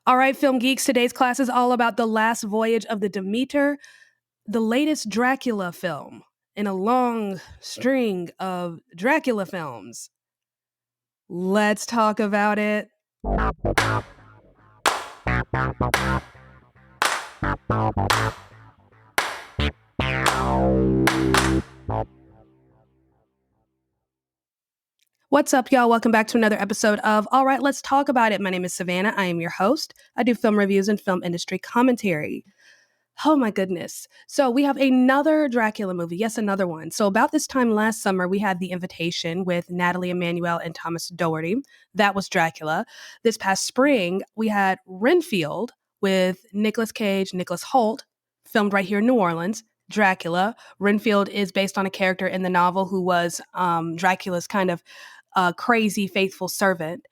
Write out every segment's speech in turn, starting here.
All right, film geeks, today's class is all about The Last Voyage of the Demeter, the latest Dracula film in a long string of Dracula films. Let's talk about it. What's up, y'all? Welcome back to another episode of All Right, Let's Talk About It. My name is Savannah. I am your host. I do film reviews and film industry commentary. Oh my goodness. So we have another Dracula movie. Yes, another one. So about this time last summer, we had The Invitation with Natalie Emmanuel and Thomas Doherty. That was Dracula. This past spring, we had Renfield with Nicolas Cage, Nicholas Hoult, filmed right here in New Orleans. Dracula. Renfield is based on a character in the novel who was Dracula's kind of crazy, faithful servant.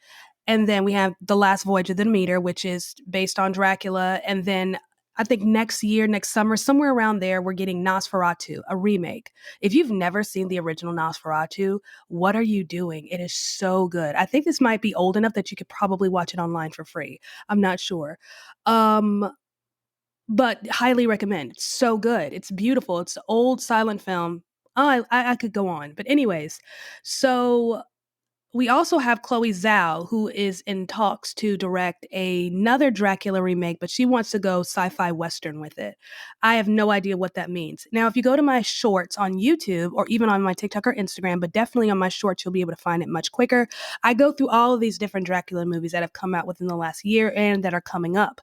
And then we have The Last Voyage of the Demeter, which is based on Dracula. And then I think next year, next summer, somewhere around there, we're getting Nosferatu, a remake. If you've never seen the original Nosferatu, what are you doing? It is so good. I think this might be old enough that you could probably watch it online for free. I'm not sure. But highly recommend. It's so good. It's beautiful. It's an old silent film. Oh, I could go on. But anyways, so we also have Chloe Zhao, who is in talks to direct another Dracula remake, but she wants to go sci-fi Western with it. I have no idea what that means. Now, if you go to my shorts on YouTube or even on my TikTok or Instagram, but definitely on my shorts, you'll be able to find it much quicker. I go through all of these different Dracula movies that have come out within the last year and that are coming up.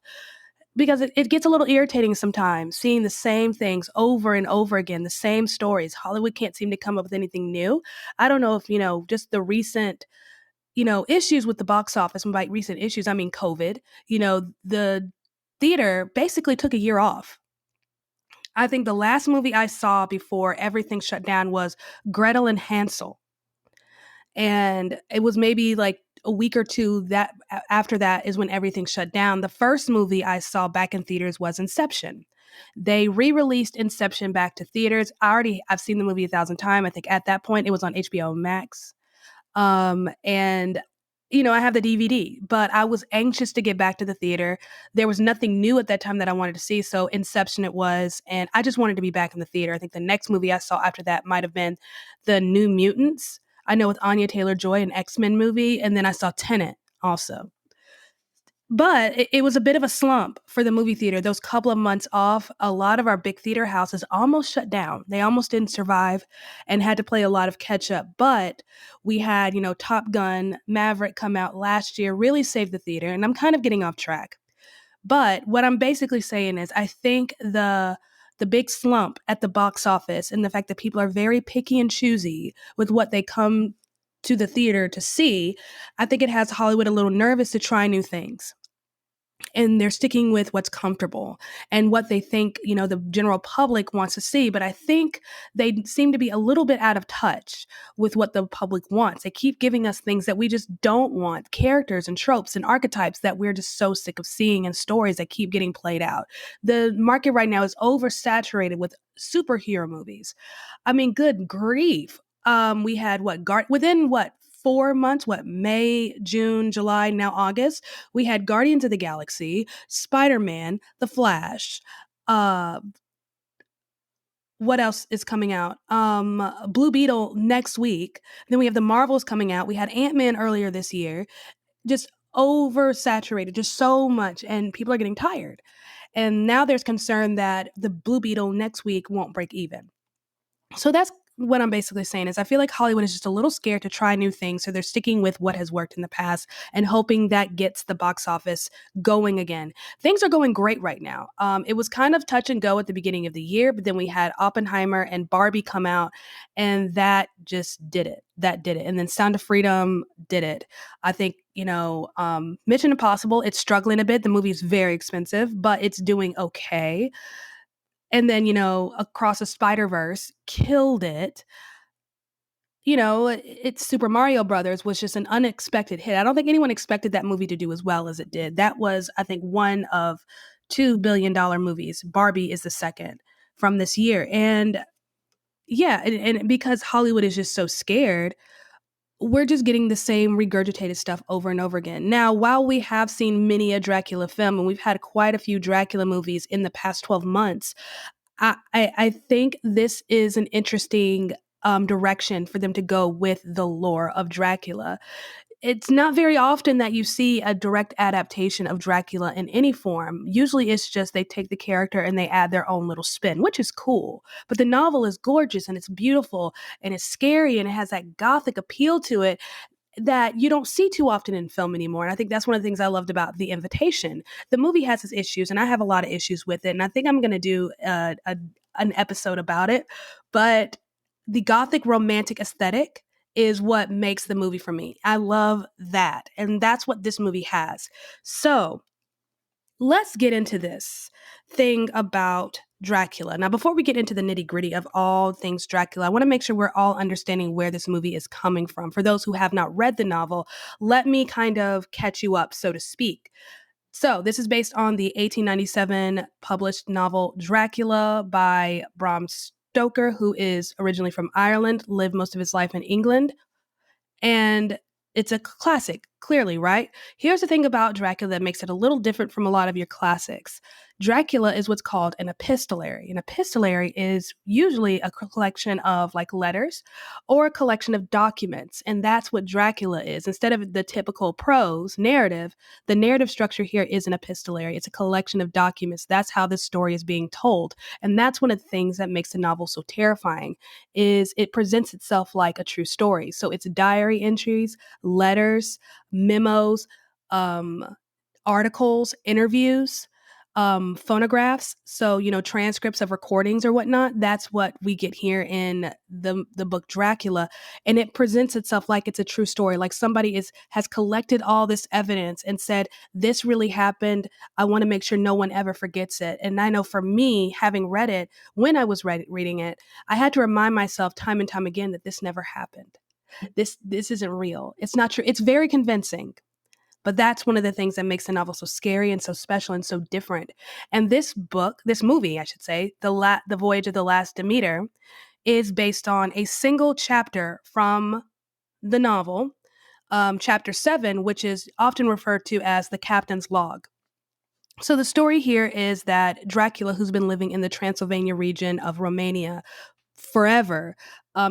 Because it gets a little irritating sometimes seeing the same things over and over again, the same stories. Hollywood can't seem to come up with anything new. I don't know if, just the recent issues with the box office, and by recent issues, I mean COVID, the theater basically took a year off. I think the last movie I saw before everything shut down was Gretel and Hansel. And it was maybe like a week or two that after that is when everything shut down. The first movie I saw back in theaters was Inception. They re-released Inception back to theaters. I've seen the movie 1,000 times. I think at that point it was on HBO Max. And I have the DVD, but I was anxious to get back to the theater. There was nothing new at that time that I wanted to see, so Inception it was, and I just wanted to be back in the theater. I think the next movie I saw after that might have been The New Mutants. I know with Anya Taylor-Joy, an X-Men movie, and then I saw Tenet also. But it was a bit of a slump for the movie theater. Those couple of months off, a lot of our big theater houses almost shut down. They almost didn't survive and had to play a lot of catch up. But we had, Top Gun, Maverick come out last year, really saved the theater. And I'm kind of getting off track. But what I'm basically saying is I think the big slump at the box office and the fact that people are very picky and choosy with what they come to the theater to see, I think it has Hollywood a little nervous to try new things. And they're sticking with what's comfortable and what they think, the general public wants to see. But I think they seem to be a little bit out of touch with what the public wants. They keep giving us things that we just don't want, characters and tropes and archetypes that we're just so sick of seeing and stories that keep getting played out. The market right now is oversaturated with superhero movies. I mean, good grief. We had within 4 months, May, June, July, now August, we had Guardians of the Galaxy, Spider-Man, The Flash, what else is coming out? Blue Beetle next week. Then we have the Marvels coming out. We had Ant-Man earlier this year. Just oversaturated, just so much, and people are getting tired. And now there's concern that the Blue Beetle next week won't break even. So that's what I'm basically saying is I feel like Hollywood is just a little scared to try new things. So they're sticking with what has worked in the past and hoping that gets the box office going again. Things are going great right now. It was kind of touch and go at the beginning of the year, but then we had Oppenheimer and Barbie come out and that just did it. That did it. And then Sound of Freedom did it. I think, Mission Impossible, it's struggling a bit. The movie is very expensive, but it's doing okay. And then, Across the Spider-Verse killed it. It's Super Mario Brothers was just an unexpected hit. I don't think anyone expected that movie to do as well as it did. That was, I think, one of $2 billion movies. Barbie is the second from this year. And yeah, and because Hollywood is just so scared, we're just getting the same regurgitated stuff over and over again. Now, while we have seen many a Dracula film, and we've had quite a few Dracula movies in the past 12 months, I think this is an interesting direction for them to go with the lore of Dracula. It's not very often that you see a direct adaptation of Dracula in any form. Usually it's just they take the character and they add their own little spin, which is cool. But the novel is gorgeous and it's beautiful and it's scary and it has that gothic appeal to it that you don't see too often in film anymore. And I think that's one of the things I loved about The Invitation. The movie has its issues, and I have a lot of issues with it. And I think I'm going to do an episode about it. But the gothic romantic aesthetic is what makes the movie for me. I love that. And that's what this movie has. So let's get into this thing about Dracula. Now, before we get into the nitty gritty of all things Dracula, I want to make sure we're all understanding where this movie is coming from. For those who have not read the novel, let me kind of catch you up, so to speak. So, this is based on the 1897 published novel Dracula by Bram Stoker, who is originally from Ireland, lived most of his life in England. And it's a classic, clearly, right? Here's the thing about Dracula that makes it a little different from a lot of your classics. Dracula is what's called an epistolary. An epistolary is usually a collection of like letters or a collection of documents. And that's what Dracula is. Instead of the typical prose narrative, the narrative structure here is an epistolary. It's a collection of documents. That's how the story is being told. And that's one of the things that makes the novel so terrifying is it presents itself like a true story. So it's diary entries, letters, memos, um, articles, interviews, phonographs. So, transcripts of recordings or whatnot. That's what we get here in the book Dracula. And it presents itself like it's a true story, like somebody has collected all this evidence and said, this really happened. I want to make sure no one ever forgets it. And I know for me, having read it, when I was reading it, I had to remind myself time and time again that this never happened. This isn't real. It's not true. It's very convincing. But that's one of the things that makes the novel so scary and so special and so different. And this movie, I should say, the Voyage of the Last Demeter, is based on a single chapter from the novel, chapter 7, which is often referred to as the captain's log. So the story here is that Dracula, who's been living in the Transylvania region of Romania forever.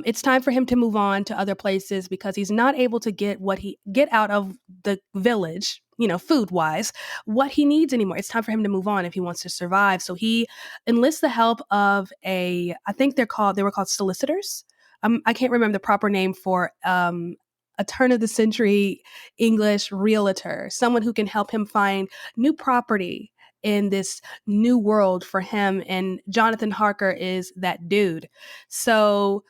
It's time for him to move on to other places because he's not able to get out of the village, food wise, what he needs anymore. It's time for him to move on if he wants to survive. So he enlists the help of I think they were called solicitors. I can't remember the proper name for a turn of the century English realtor, someone who can help him find new property in this new world for him. And Jonathan Harker is that dude. So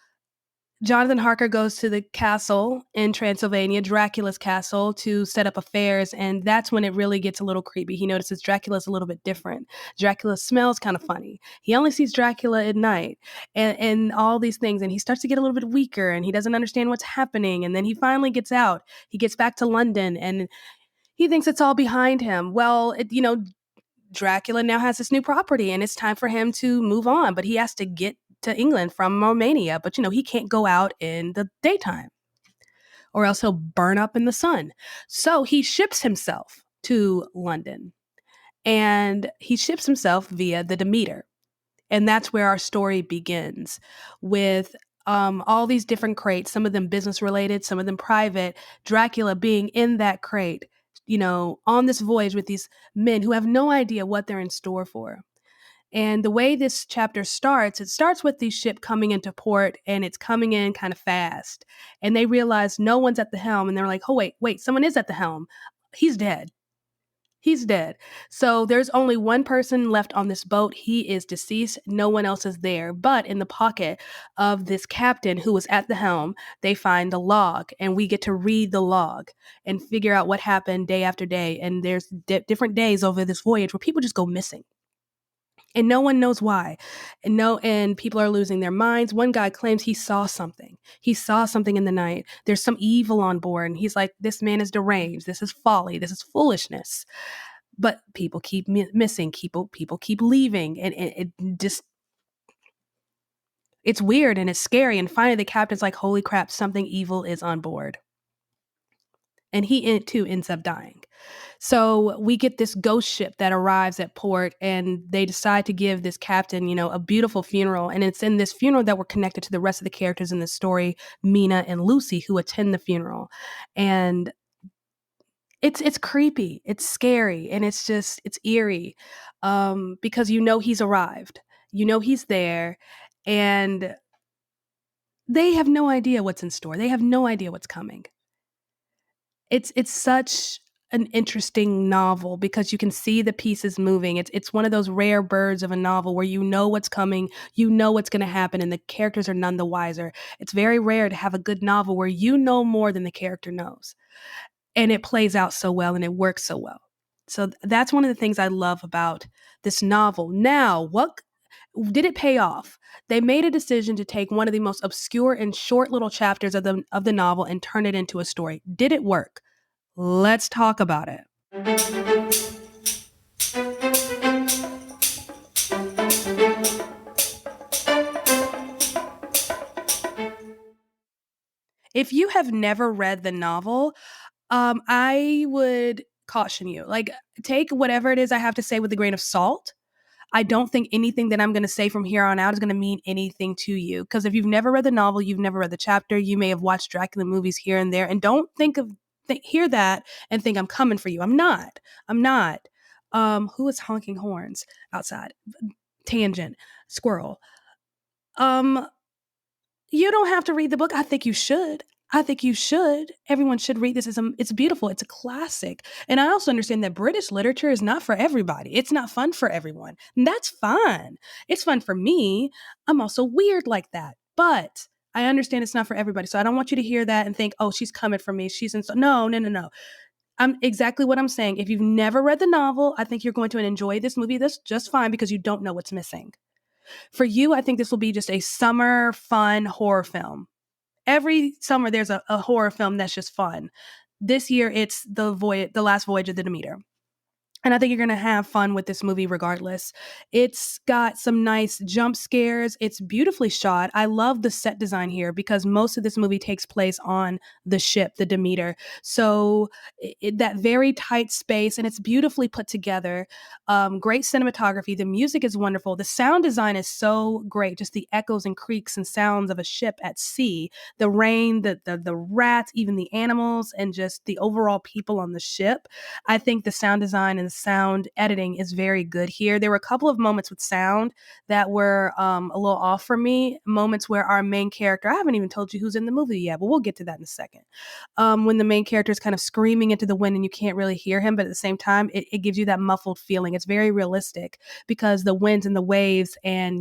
Jonathan Harker goes to the castle in Transylvania, Dracula's castle, to set up affairs. And that's when it really gets a little creepy. He notices Dracula's a little bit different. Dracula smells kind of funny. He only sees Dracula at night and all these things. And he starts to get a little bit weaker and he doesn't understand what's happening. And then he finally gets out. He gets back to London and he thinks it's all behind him. Well, Dracula now has this new property and it's time for him to move on, but he has to get to England from Romania. But, he can't go out in the daytime or else he'll burn up in the sun. So he ships himself to London and he ships himself via the Demeter. And that's where our story begins with all these different crates, some of them business related, some of them private, Dracula being in that crate, on this voyage with these men who have no idea what they're in store for. And the way this chapter starts, it starts with the ship coming into port and it's coming in kind of fast. And they realize no one's at the helm and they're like, oh, wait, someone is at the helm. He's dead. He's dead. So there's only one person left on this boat. He is deceased. No one else is there. But in the pocket of this captain who was at the helm, they find the log and we get to read the log and figure out what happened day after day. And there's different days over this voyage where people just go missing. And no one knows why. And people are losing their minds. One guy claims he saw something. He saw something in the night. There's some evil on board. And he's like, this man is deranged. This is folly. This is foolishness. But people keep missing. People keep leaving. And it just, it's weird and it's scary. And finally the captain's like, holy crap, something evil is on board. and he too ends up dying. So we get this ghost ship that arrives at port, and they decide to give this captain, a beautiful funeral. And it's in this funeral that we're connected to the rest of the characters in the story, Mina and Lucy, who attend the funeral. And it's creepy, it's scary, and it's eerie, because he's arrived, he's there, and they have no idea what's in store. They have no idea what's coming. It's such an interesting novel because you can see the pieces moving. It's one of those rare birds of a novel where you know what's coming, you know what's going to happen, and the characters are none the wiser. It's very rare to have a good novel where you know more than the character knows, and it plays out so well and it works so well. So that's one of the things I love about this novel. Now, what did it pay off? They made a decision to take one of the most obscure and short little chapters of the novel and turn it into a story. Did it work? Let's talk about it. If you have never read the novel, I would caution you. Like, take whatever it is I have to say with a grain of salt. I don't think anything that I'm going to say from here on out is going to mean anything to you. Because if you've never read the novel, you've never read the chapter, you may have watched Dracula movies here and there, and don't hear that and think I'm coming for you. I'm not. I'm not. Who is honking horns outside? Tangent. Squirrel. Um, you don't have to read the book. I think you should. I think you should. Everyone should read this. It's beautiful. It's a classic. And I also understand that British literature is not for everybody. It's not fun for everyone. And that's fine. It's fun for me. I'm also weird like that. But I understand it's not for everybody. So I don't want you to hear that and think, oh, she's coming for me. No, no, no, no. I'm exactly what I'm saying. If you've never read the novel, I think you're going to enjoy this movie. That's just fine because you don't know what's missing. For you, I think this will be just a summer fun horror film. Every summer there's a horror film that's just fun. This year it's the Last Voyage of the Demeter. And I think you're going to have fun with this movie regardless. It's got some nice jump scares. It's beautifully shot. I love the set design here because most of this movie takes place on the ship, the Demeter. So that very tight space, and it's beautifully put together. Great cinematography. The music is wonderful. The sound design is so great. Just the echoes and creaks and sounds of a ship at sea. The rain, the rats, even the animals, and just the overall people on the ship. I think the sound design and the sound editing is very good here. There were a couple of moments with sound that were a little off for me. Moments where our main character, I haven't even told you who's in the movie yet, but we'll get to that in a second. When the main character is kind of screaming into the wind and you can't really hear him, but at the same time, it gives you that muffled feeling. It's very realistic because the winds and the waves, and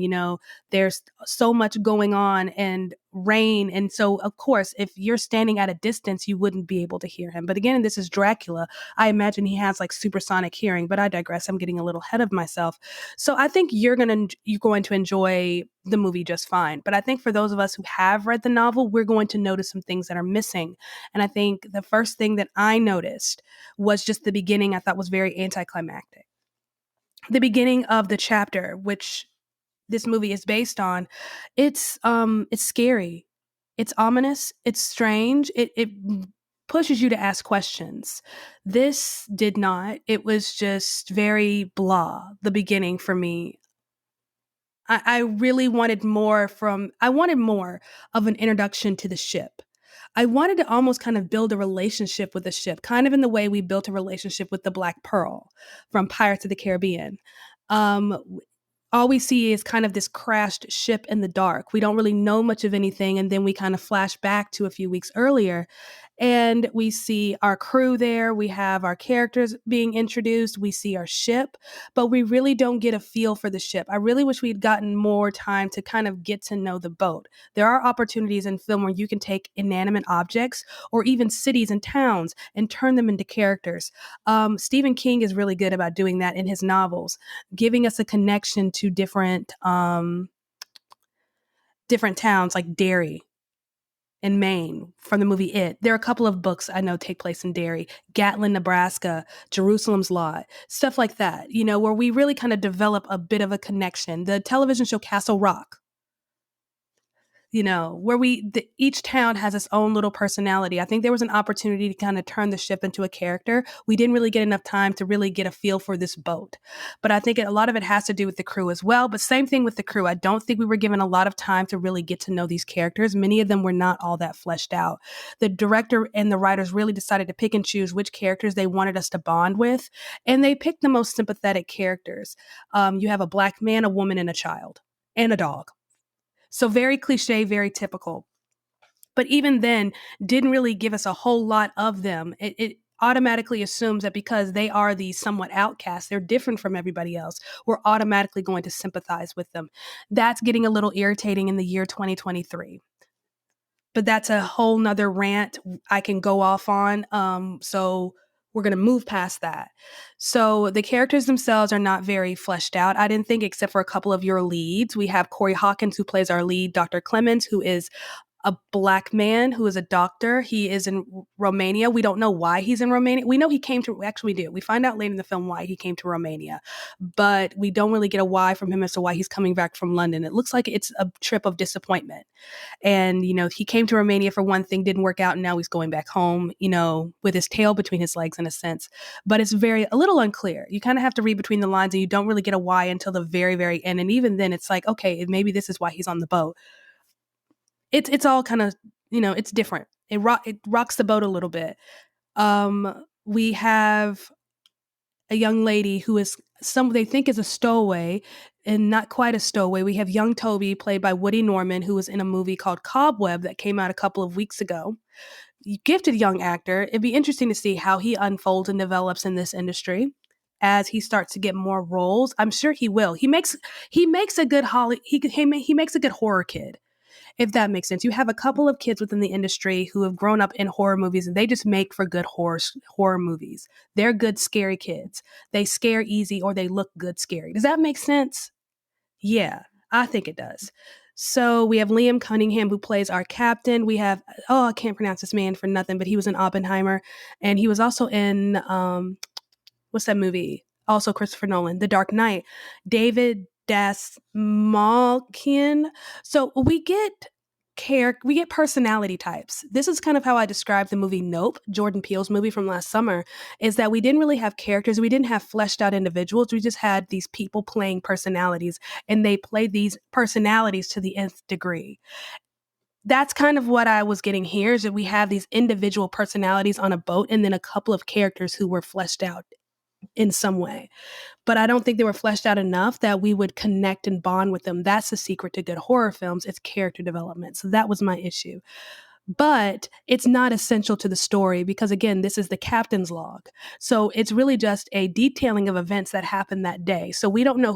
there's so much going on and rain. And so, of course, if you're standing at a distance, you wouldn't be able to hear him. But again, this is Dracula. I imagine he has like supersonic hearing, but I digress. I'm getting a little ahead of myself. So I think you're going to enjoy the movie just fine. But I think for those of us who have read the novel, we're going to notice some things that are missing. And I think the first thing that I noticed was just the beginning. I thought was very anticlimactic. The beginning of the chapter, which this movie is based on, it's scary, it's ominous, it's strange, it pushes you to ask questions. This did not. It was just very blah, the beginning for me. I really wanted more I wanted more of an introduction to the ship. I wanted to almost kind of build a relationship with the ship, kind of in the way we built a relationship with the Black Pearl from Pirates of the Caribbean. Um, all we see is kind of this crashed ship in the dark. We don't really know much of anything. And then we kind of flash back to a few weeks earlier and we see our crew there. We have our characters being introduced. We see our ship, but we really don't get a feel for the ship. I really wish we'd gotten more time to kind of get to know the boat. There are opportunities in film where you can take inanimate objects or even cities and towns and turn them into characters. Stephen King is really good about doing that in his novels, giving us a connection to different towns like Derry in Maine from the movie It. There are a couple of books I know take place in Derry, Gatlin, Nebraska, Jerusalem's Lot, stuff like that, where we really kind of develop a bit of a connection. The television show Castle Rock. where each town has its own little personality. I think there was an opportunity to kind of turn the ship into a character. We didn't really get enough time to really get a feel for this boat. But I think a lot of it has to do with the crew as well. But same thing with the crew. I don't think we were given a lot of time to really get to know these characters. Many of them were not all that fleshed out. The director and the writers really decided to pick and choose which characters they wanted us to bond with. And they picked the most sympathetic characters. You have a black man, a woman, and a child, and a dog. So very cliche, very typical. But even then, didn't really give us a whole lot of them. It automatically assumes that because they are the somewhat outcasts, they're different from everybody else, we're automatically going to sympathize with them. That's getting a little irritating in the year 2023. But that's a whole nother rant I can go off on. So we're going to move past that. So the characters themselves are not very fleshed out, I didn't think, except for a couple of your leads. We have Corey Hawkins, who plays our lead, Dr. Clemens, who is a black man who is a doctor. He is in Romania. We don't know why he's in Romania. We know he came to, actually we do. We find out later in the film why he came to Romania, but we don't really get a why from him as to why he's coming back from London. It looks like it's a trip of disappointment. And, he came to Romania for one thing, didn't work out, and now he's going back home, with his tail between his legs in a sense. But it's a little unclear. You kind of have to read between the lines, and you don't really get a why until the very, very end. And even then, it's like, okay, maybe this is why he's on the boat. It's all kind of, it's different. It rocks the boat a little bit. We have a young lady who is they think is a stowaway, and not quite a stowaway. We have young Toby, played by Woody Norman, who was in a movie called Cobweb that came out a couple of weeks ago. Gifted young actor. It'd be interesting to see how he unfolds and develops in this industry as he starts to get more roles. I'm sure he will. He makes a good he makes a good horror kid, if that makes sense. You have a couple of kids within the industry who have grown up in horror movies, and they just make for good horror movies. They're good, scary kids. They scare easy, or they look good scary. Does that make sense? Yeah, I think it does. So we have Liam Cunningham, who plays our captain. We have, I can't pronounce this man for nothing, but he was in Oppenheimer, and he was also in, what's that movie? Also Christopher Nolan, The Dark Knight. David Dasmalkian. So we get personality types. This is kind of how I described the movie Nope, Jordan Peele's movie from last summer, is that we didn't really have characters. We didn't have fleshed out individuals. We just had these people playing personalities, and they played these personalities to the nth degree. That's kind of what I was getting here, is that we have these individual personalities on a boat, and then a couple of characters who were fleshed out in some way. But I don't think they were fleshed out enough that we would connect and bond with them. That's the secret to good horror films. It's character development. So that was my issue. But it's not essential to the story because, again, this is the captain's log. So it's really just a detailing of events that happened that day. So we don't know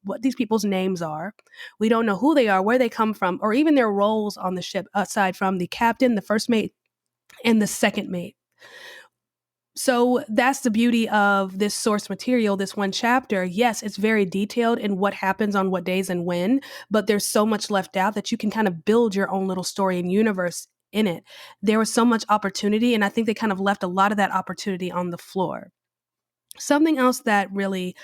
what these people's names are. We don't know who they are, where they come from, or even their roles on the ship, aside from the captain, the first mate, and the second mate. So that's the beauty of this source material, this one chapter. Yes, it's very detailed in what happens on what days and when, but there's so much left out that you can kind of build your own little story and universe in it. There was so much opportunity, and I think they kind of left a lot of that opportunity on the floor. Something else that really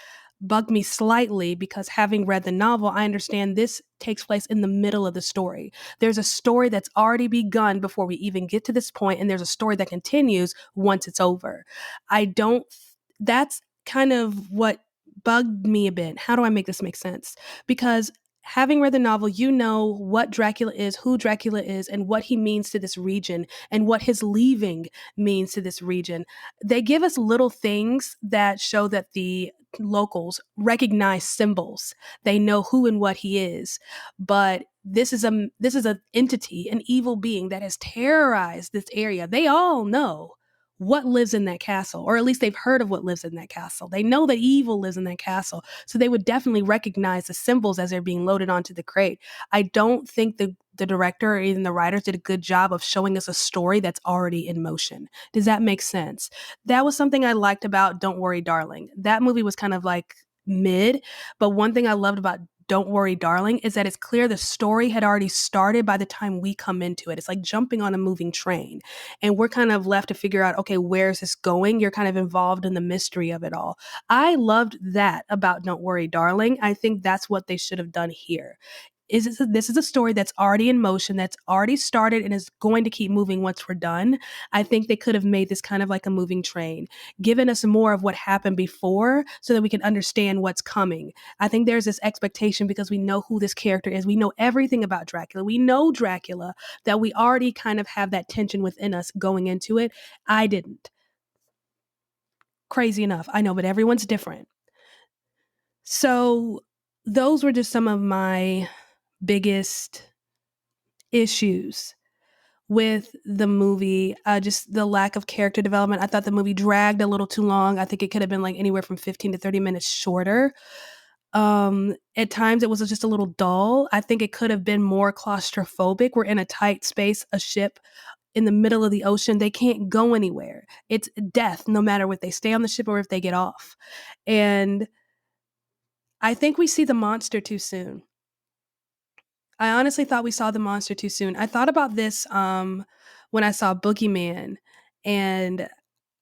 bugged me slightly, because having read the novel, I understand this takes place in the middle of the story. There's a story that's already begun before we even get to this point, and there's a story that continues once it's over. That's kind of what bugged me a bit. How do I make this make sense? Because having read the novel, you know what Dracula is, who Dracula is, and what he means to this region, and what his leaving means to this region. They give us little things that show that the locals recognize symbols. They know who and what he is. But this is an entity, an evil being that has terrorized this area. They all know what lives in that castle, or at least they've heard of what lives in that castle. They know that evil lives in that castle, so they would definitely recognize the symbols as they're being loaded onto the crate. I don't think the director or even the writers did a good job of showing us a story that's already in motion. Does that make sense? That was something I liked about Don't Worry, Darling. That movie was kind of like mid, but one thing I loved about Don't Worry, Darling is that it's clear the story had already started by the time we come into it. It's like jumping on a moving train, and we're kind of left to figure out, okay, where's this going? You're kind of involved in the mystery of it all. I loved that about Don't Worry, Darling. I think that's what they should have done here. this is a story that's already in motion, that's already started and is going to keep moving once we're done. I think they could have made this kind of like a moving train, given us more of what happened before so that we can understand what's coming. I think there's this expectation because we know who this character is. We know everything about Dracula. We know Dracula, that we already kind of have that tension within us going into it. I didn't. Crazy enough. I know, but everyone's different. So those were just some of my biggest issues with the movie. Just the lack of character development. I thought the movie dragged a little too long. I think it could have been like anywhere from 15 to 30 minutes shorter. At times it was just a little dull. I think it could have been more claustrophobic. We're in a tight space, a ship in the middle of the ocean. They can't go anywhere. It's death no matter if they stay on the ship or if they get off. And I think we see the monster too soon. I honestly thought we saw the monster too soon. I thought about this when I saw Boogeyman, and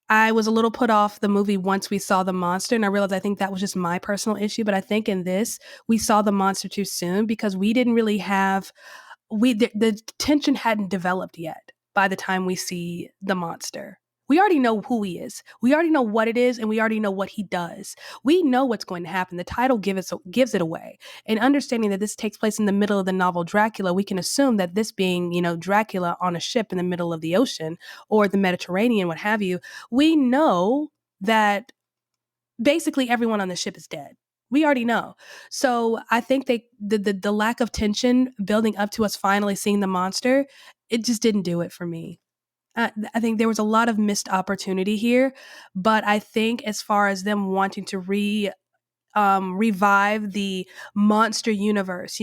I was a little put off the movie once we saw the monster, and I realized I think that was just my personal issue. But I think in this, we saw the monster too soon because we didn't really have the tension hadn't developed yet by the time we see the monster. We already know who he is. We already know what it is, and we already know what he does. We know what's going to happen. The title gives it away. And understanding that this takes place in the middle of the novel Dracula, we can assume that this being, Dracula on a ship in the middle of the ocean or the Mediterranean, what have you, we know that basically everyone on the ship is dead. We already know. So I think the lack of tension building up to us finally seeing the monster, it just didn't do it for me. I think there was a lot of missed opportunity here, but I think as far as them wanting to revive the monster universe,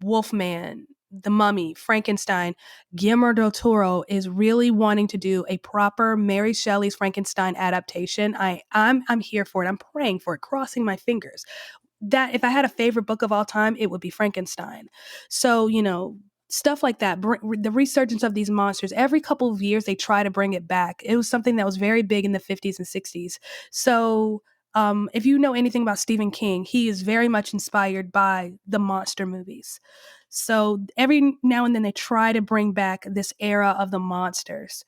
Wolfman, the Mummy, Frankenstein, Guillermo del Toro is really wanting to do a proper Mary Shelley's Frankenstein adaptation. I'm here for it. I'm praying for it, crossing my fingers. That if I had a favorite book of all time, it would be Frankenstein. So, stuff like that, the resurgence of these monsters, every couple of years they try to bring it back. It was something that was very big in the 50s and 60s. So, if you know anything about Stephen King, he is very much inspired by the monster movies. So every now and then they try to bring back this era of the monsters,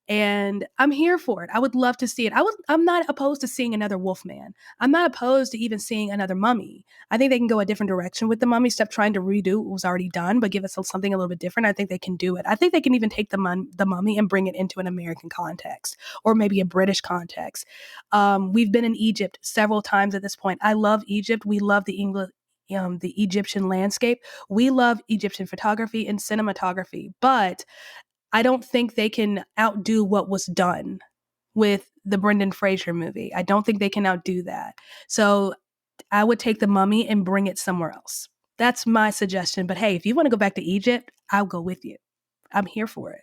and I'm here for it. I would love to see it. I'm not opposed to seeing another Wolfman. I'm not opposed to even seeing another Mummy. I think they can go a different direction with the Mummy. Stop trying to redo what was already done, but give us something a little bit different. I think they can do it. I think they can even take the Mummy and bring it into an American context or maybe a British context. We've been in Egypt several times at this point. I love Egypt. We love the Egyptian landscape. We love Egyptian photography and cinematography, but I don't think they can outdo what was done with the Brendan Fraser movie. I don't think they can outdo that. So I would take the Mummy and bring it somewhere else. That's my suggestion. But hey, if you want to go back to Egypt, I'll go with you. I'm here for it.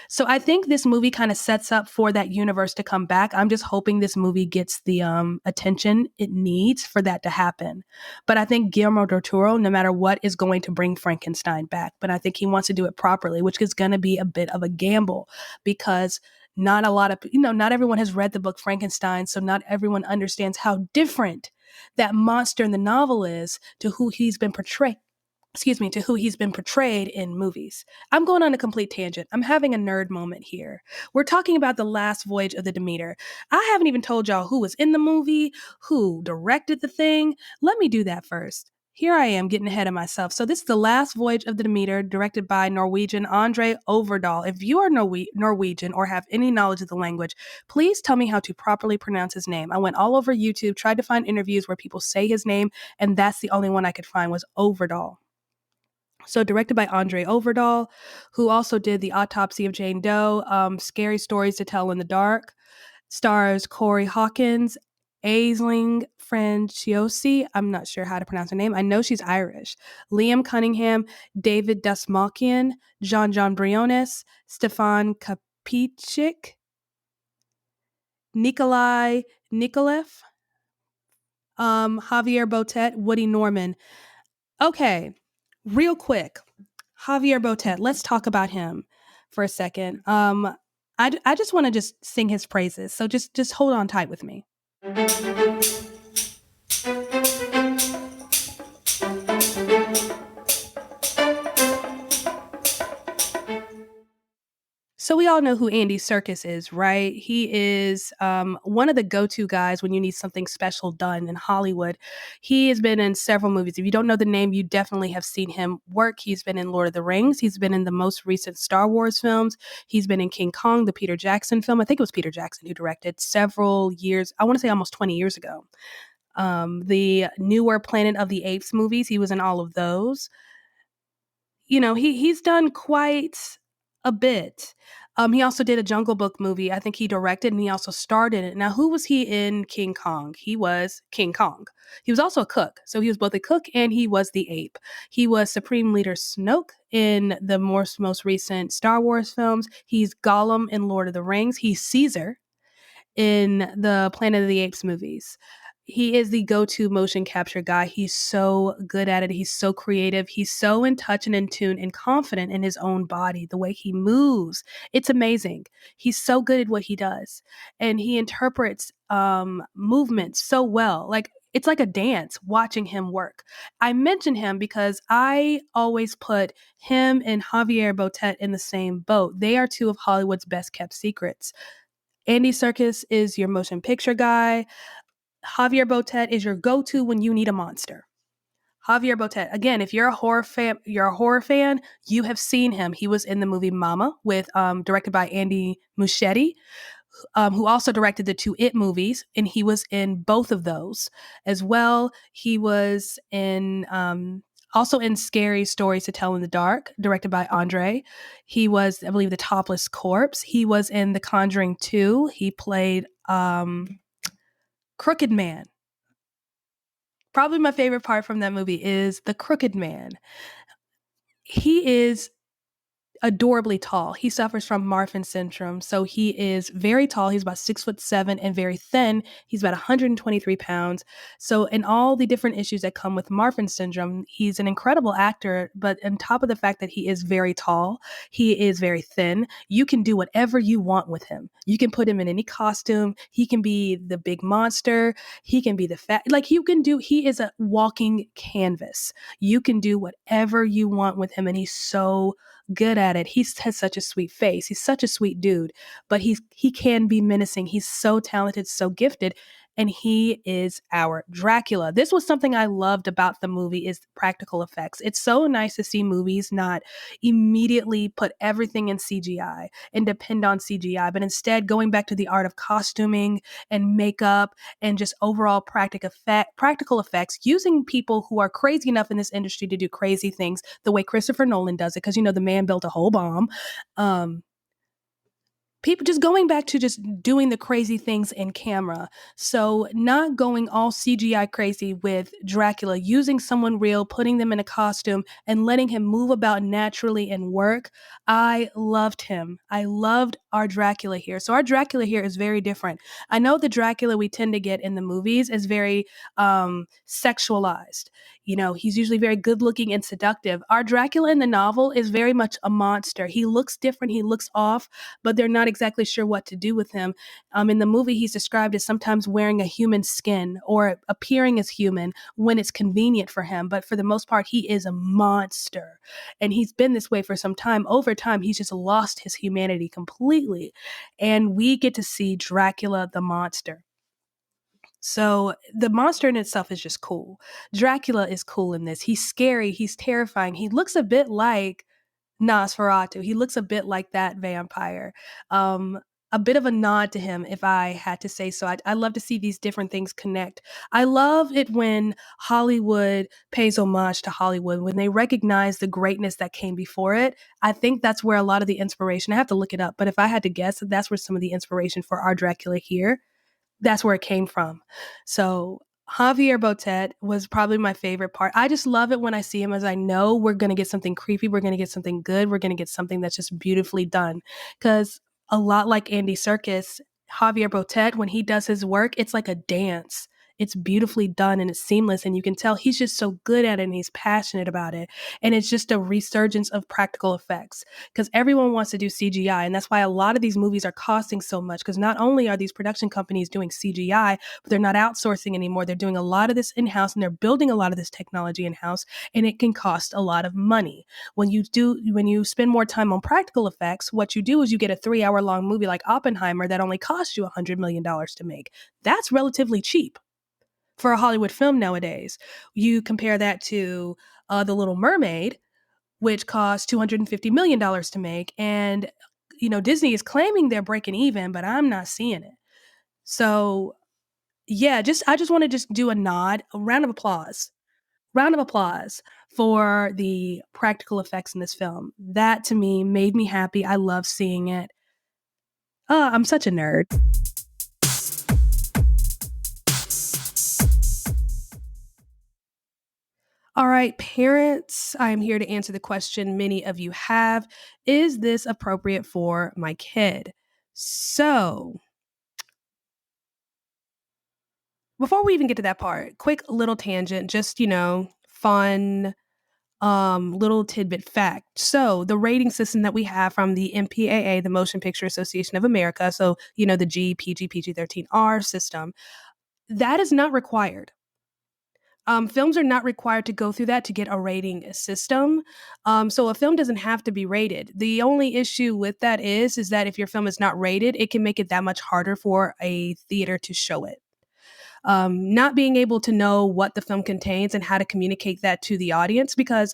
So I think this movie kind of sets up for that universe to come back. I'm just hoping this movie gets the attention it needs for that to happen. But I think Guillermo del Toro, no matter what, is going to bring Frankenstein back. But I think he wants to do it properly, which is going to be a bit of a gamble because not a lot of, not everyone has read the book Frankenstein. So not everyone understands how different that monster in the novel is to who he's been portrayed. To who he's been portrayed in movies. I'm going on a complete tangent. I'm having a nerd moment here. We're talking about the last voyage of the Demeter. I haven't even told y'all who was in the movie, who directed the thing. Let me do that first. Here I am getting ahead of myself. So this is the last voyage of the Demeter, directed by Norwegian Andre Overdahl. If you are Norwegian or have any knowledge of the language, please tell me how to properly pronounce his name. I went all over YouTube, tried to find interviews where people say his name, and that's the only one I could find was Overdahl. So directed by Andre Overdahl, who also did The Autopsy of Jane Doe, Scary Stories to Tell in the Dark, stars Corey Hawkins, Aisling Franciosi, I'm not sure how to pronounce her name. I know she's Irish. Liam Cunningham, David Dastmalchian, Jean Briones, Stefan Kapicic, Nikolai Nikolaev, Javier Botet, Woody Norman. Okay, real quick. Javier Botet, let's talk about him for a second. I just want to just sing his praises. So just hold on tight with me. we all know who Andy Serkis is, right? He is one of the go-to guys when you need something special done in Hollywood. He has been in several movies. If you don't know the name, you definitely have seen him work. He's been in Lord of the Rings. He's been in the most recent Star Wars films. He's been in King Kong, the Peter Jackson film. I think it was Peter Jackson who directed several years, I want to say almost 20 years ago. The newer Planet of the Apes movies, he was in all of those. You know, he's done quite a bit. He also did a Jungle Book movie. I think he directed and he also starred in it. Now, who was he in King Kong? He was King Kong. He was also a cook. So he was both a cook and he was the ape. He was Supreme Leader Snoke in the most recent Star Wars films. He's Gollum in Lord of the Rings. He's Caesar in the Planet of the Apes movies. He is the go-to motion capture guy. He's so good at it. He's so creative. He's so in touch and in tune and confident in his own body, the way he moves. It's amazing. He's so good at what he does. And he interprets movements so well. Like, it's like a dance watching him work. I mention him because I always put him and Javier Botet in the same boat. They are two of Hollywood's best kept secrets. Andy Serkis is your motion picture guy. Javier Botet is your go-to when you need a monster. Javier Botet, again, if you're a horror fan, you have seen him. He was in the movie Mama with directed by Andy Muschietti, who also directed the two It movies, and he was in both of those as well. He was in also in Scary Stories to Tell in the Dark, directed by Andre. He was, I believe, the Topless Corpse. He was in The Conjuring 2. He played Crooked Man. Probably my favorite part from that movie is the Crooked Man. He is adorably tall. He suffers from Marfan syndrome. So he is very tall. He's about 6'7" and very thin. He's about 123 pounds. So in all the different issues that come with Marfan syndrome, he's an incredible actor. But on top of the fact that he is very tall, he is very thin. You can do whatever you want with him. You can put him in any costume. He can be the big monster. He can be the fat, like he is a walking canvas. You can do whatever you want with him. And he's so good at it. He has such a sweet face. He's such a sweet dude, but he can be menacing. He's so talented, so gifted, and he is our Dracula. This was something I loved about the movie is practical effects. It's so nice to see movies not immediately put everything in CGI and depend on CGI, but instead going back to the art of costuming and makeup and just overall practical effects, using people who are crazy enough in this industry to do crazy things the way Christopher Nolan does it, because, you know, the man built a whole bomb. People just going back to just doing the crazy things in camera. So not going all CGI crazy with Dracula, using someone real, putting them in a costume and letting him move about naturally and work. I loved him. I loved our Dracula here. So our Dracula here is very different. I know the Dracula we tend to get in the movies is very sexualized. You know, he's usually very good looking and seductive. Our Dracula in the novel is very much a monster. He looks different. He looks off, but they're not exactly sure what to do with him. In the movie, he's described as sometimes wearing a human skin or appearing as human when it's convenient for him. But for the most part, he is a monster. And he's been this way for some time. Over time, he's just lost his humanity completely. And we get to see Dracula the monster. So the monster in itself is just cool. Dracula is cool in this. He's scary. He's terrifying. He looks a bit like Nosferatu. He looks a bit like that vampire. A bit of a nod to him, if I had to say so. I love to see these different things connect. I love it when Hollywood pays homage to Hollywood, when they recognize the greatness that came before it. I think that's where a lot of the inspiration, I have to look it up, but if I had to guess, that's where some of the inspiration for our Dracula here, that's where it came from. So Javier Botet was probably my favorite part. I just love it when I see him, as I know we're going to get something creepy. We're going to get something good. We're going to get something that's just beautifully done. Because a lot like Andy Serkis, Javier Botet, when he does his work, it's like a dance. it's beautifully done and it's seamless. And you can tell he's just so good at it and he's passionate about it. And it's just a resurgence of practical effects because everyone wants to do CGI. And that's why a lot of these movies are costing so much because not only are these production companies doing CGI, but they're not outsourcing anymore. They're doing a lot of this in house and they're building a lot of this technology in house, and it can cost a lot of money. When you spend more time on practical effects, what you do is you get a 3 hour long movie like Oppenheimer that only costs you $100 million to make. That's relatively cheap for a Hollywood film nowadays. You compare that to The Little Mermaid, which cost $250 million to make, and Disney is claiming they're breaking even, but I'm not seeing it. So yeah, just I just want to just do a nod, a round of applause for the practical effects in this film. That to me made me happy. I love seeing it. I'm such a nerd. All right, parents, I am here to answer the question many of you have. Is this appropriate for my kid? So, before we even get to that part, quick little tangent, just, fun little tidbit fact. So, the rating system that we have from the MPAA, the Motion Picture Association of America, so, the G, PG, PG-13R system, that is not required. Films are not required to go through that to get a rating system. So a film doesn't have to be rated. The only issue with that is that if your film is not rated, it can make it that much harder for a theater to show it. Not being able to know what the film contains and how to communicate that to the audience, because,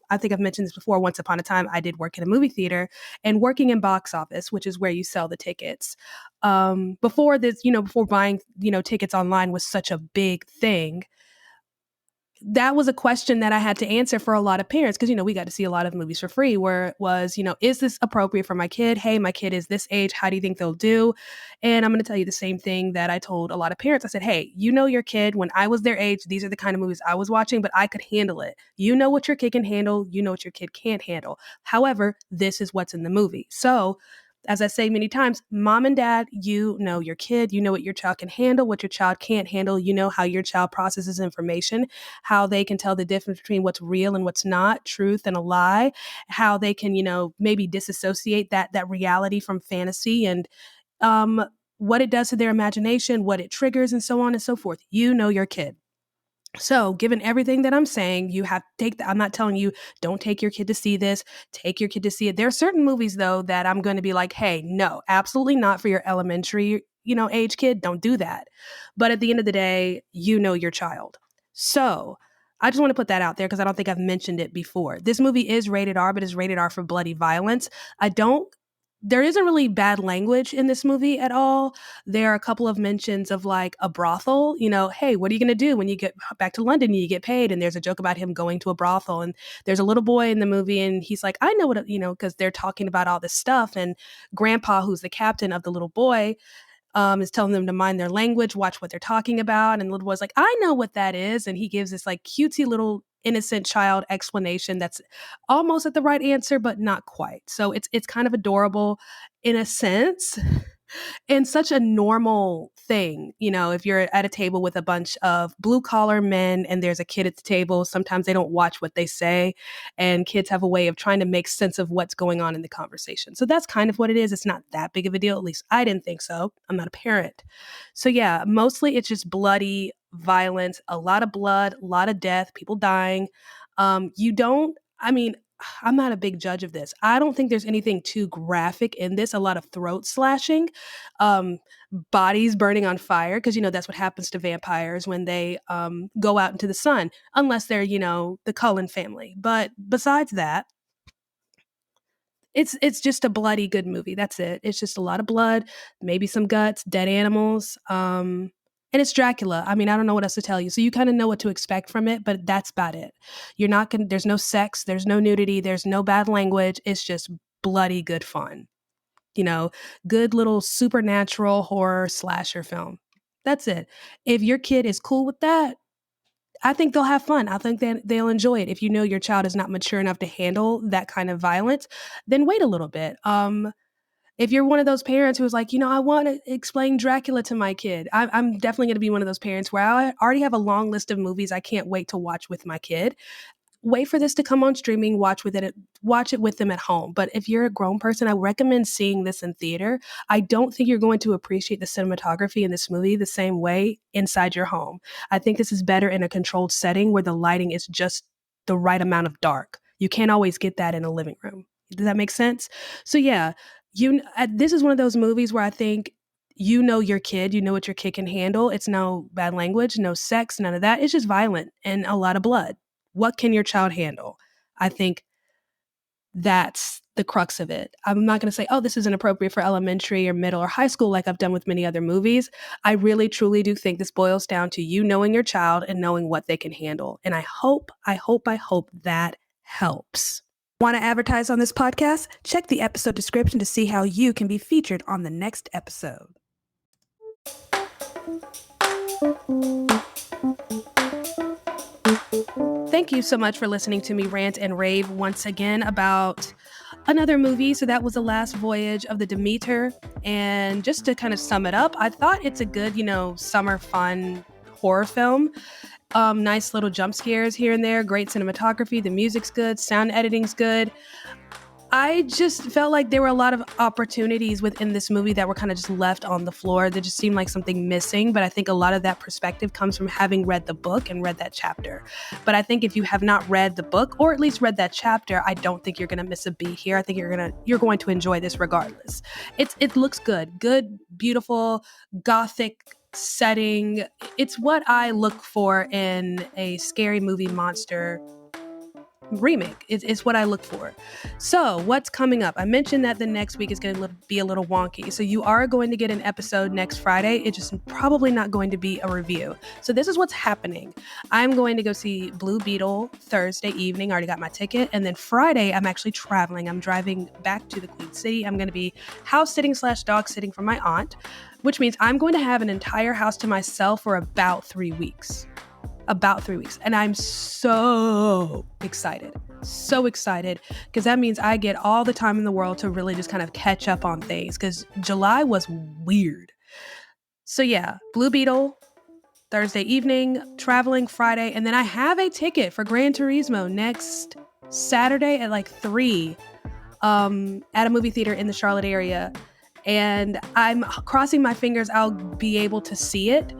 I think I've mentioned this before, once upon a time, I did work in a movie theater and working in box office, which is where you sell the tickets. Before this, before buying, tickets online was such a big thing, that was a question that I had to answer for a lot of parents because, we got to see a lot of movies for free where it was, is this appropriate for my kid? Hey, my kid is this age. How do you think they'll do? And I'm going to tell you the same thing that I told a lot of parents. I said, hey, your kid, when I was their age, these are the kind of movies I was watching, but I could handle it. You know what your kid can handle. You know what your kid can't handle. However, this is what's in the movie. So, as I say many times, mom and dad, you know your kid, you know what your child can handle, what your child can't handle, you know how your child processes information, how they can tell the difference between what's real and what's not, truth and a lie, how they can, maybe disassociate that reality from fantasy, and um, what it does to their imagination, what it triggers, and so on and so forth. You know your kid. So, given everything that I'm saying, you have to take I'm not telling you don't take your kid to see this, take your kid to see it. There are certain movies though that I'm going to be like, "Hey, no, absolutely not for your elementary, age kid. Don't do that." But at the end of the day, you know your child. So, I just want to put that out there because I don't think I've mentioned it before. This movie is rated R, but is rated R for bloody violence. I don't There isn't really bad language in this movie at all. There are a couple of mentions of like a brothel, hey, what are you going to do when you get back to London and you get paid? And there's a joke about him going to a brothel. And there's a little boy in the movie and he's like, I know what, because they're talking about all this stuff. And grandpa, who's the captain of the little boy, is telling them to mind their language, watch what they're talking about. And the little boy's like, I know what that is. And he gives this like cutesy little innocent child explanation that's almost at the right answer, but not quite. So it's kind of adorable in a sense and such a normal thing. If you're at a table with a bunch of blue collar men and there's a kid at the table, sometimes they don't watch what they say. And kids have a way of trying to make sense of what's going on in the conversation. So that's kind of what it is. It's not that big of a deal. At least I didn't think so. I'm not a parent. So yeah, mostly it's just bloody violence, a lot of blood, a lot of death, people dying. You don't, I mean, I'm not a big judge of this. I don't think there's anything too graphic in this. A lot of throat slashing, um, bodies burning on fire, because that's what happens to vampires when they go out into the sun, unless they're the Cullen family. But besides that, it's just a bloody good movie. That's it. It's just a lot of blood, maybe some guts, dead animals. And it's Dracula. I mean, I don't know what else to tell you. So you kind of know what to expect from it, but that's about it. You're not going to, there's no sex, there's no nudity, there's no bad language. It's just bloody good fun. You know, good little supernatural horror slasher film. That's it. If your kid is cool with that, I think they'll have fun. I think that they'll enjoy it. If you know your child is not mature enough to handle that kind of violence, then wait a little bit. If you're one of those parents who's like, I want to explain Dracula to my kid, I'm definitely going to be one of those parents where I already have a long list of movies I can't wait to watch with my kid. Wait for this to come on streaming, watch it with them at home. But if you're a grown person, I recommend seeing this in theater. I don't think you're going to appreciate the cinematography in this movie the same way inside your home. I think this is better in a controlled setting where the lighting is just the right amount of dark. You can't always get that in a living room. Does that make sense? So yeah, this is one of those movies where I think your kid, what your kid can handle. It's no bad language, no sex, none of that. It's just violent and a lot of blood. What can your child handle? I think that's the crux of it. I'm not going to say, oh, this is inappropriate for elementary or middle or high school like I've done with many other movies. I really, truly do think this boils down to you knowing your child and knowing what they can handle. And I hope that helps. Want to advertise on this podcast? Check the episode description to see how you can be featured on the next episode. Thank you so much for listening to me rant and rave once again about another movie. So that was The Last Voyage of the Demeter. And just to kind of sum it up, I thought it's a good, summer fun horror film. Nice little jump scares here and there, great cinematography, the music's good, sound editing's good. I just felt like there were a lot of opportunities within this movie that were kind of just left on the floor. There just seemed like something missing, but I think a lot of that perspective comes from having read the book and read that chapter. But I think if you have not read the book, or at least read that chapter, I don't think you're going to miss a beat here. I think you're going to enjoy this regardless. It looks good, beautiful, gothic setting. It's what I look for in a scary movie monster remake. It's what I look for. So what's coming up? I mentioned that the next week is going to be a little wonky. So you are going to get an episode next Friday. It's just probably not going to be a review. So this is what's happening. I'm going to go see Blue Beetle Thursday evening. I already got my ticket. And then Friday, I'm actually traveling. I'm driving back to the Queen City. I'm going to be house sitting / dog sitting for my aunt, which means I'm going to have an entire house to myself for about 3 weeks. And I'm so excited because that means I get all the time in the world to really just kind of catch up on things because July was weird. So yeah, Blue Beetle Thursday evening, traveling Friday, and then I have a ticket for Gran Turismo next Saturday at like 3 at a movie theater in the Charlotte area. And I'm crossing my fingers I'll be able to see it.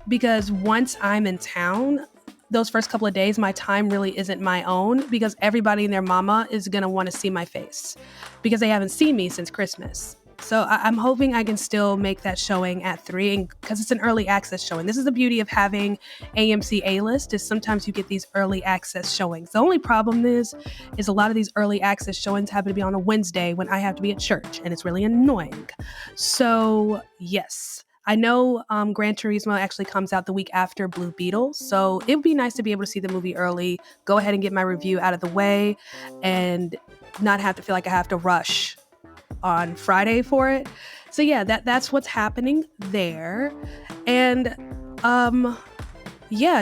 Because once I'm in town, those first couple of days, my time really isn't my own because everybody and their mama is going to want to see my face because they haven't seen me since Christmas. So I'm hoping I can still make that showing at 3 because it's an early access showing. This is the beauty of having AMC A-List is sometimes you get these early access showings. The only problem is a lot of these early access showings happen to be on a Wednesday when I have to be at church and it's really annoying. So yes. I know Gran Turismo actually comes out the week after Blue Beetle, so it would be nice to be able to see the movie early, go ahead and get my review out of the way, and not have to feel like I have to rush on Friday for it. So yeah, that's what's happening there. And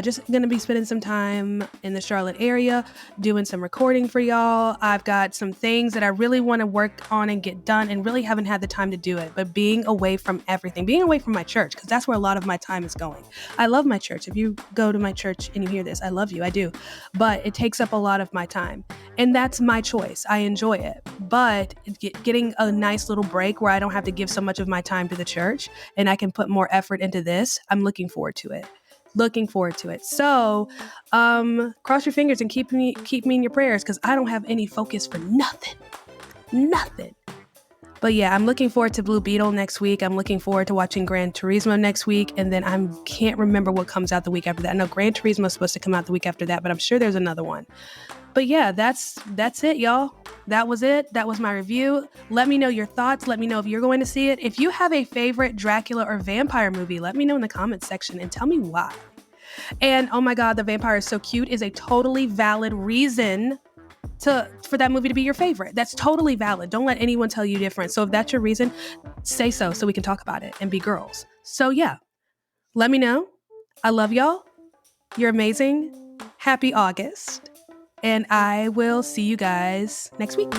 just going to be spending some time in the Charlotte area, doing some recording for y'all. I've got some things that I really want to work on and get done and really haven't had the time to do it. But being away from everything, being away from my church, because that's where a lot of my time is going. I love my church. If you go to my church and you hear this, I love you. I do. But it takes up a lot of my time. And that's my choice. I enjoy it. But getting a nice little break where I don't have to give so much of my time to the church and I can put more effort into this, I'm looking forward to it. So cross your fingers and keep me in your prayers because I don't have any focus for nothing. But yeah, I'm looking forward to Blue Beetle next week. I'm looking forward to watching Gran Turismo next week. And then I can't remember what comes out the week after that. I know Gran Turismo is supposed to come out the week after that, but I'm sure there's another one. But yeah, that's it, y'all. That was it. That was my review. Let me know your thoughts. Let me know if you're going to see it. If you have a favorite Dracula or vampire movie, let me know in the comments section and tell me why. And oh my God, the vampire is so cute is a totally valid reason for that movie to be your favorite. That's totally valid. Don't let anyone tell you different. So if that's your reason, say so we can talk about it and be girls. So yeah, let me know. I love y'all. You're amazing. Happy August. And I will see you guys next week.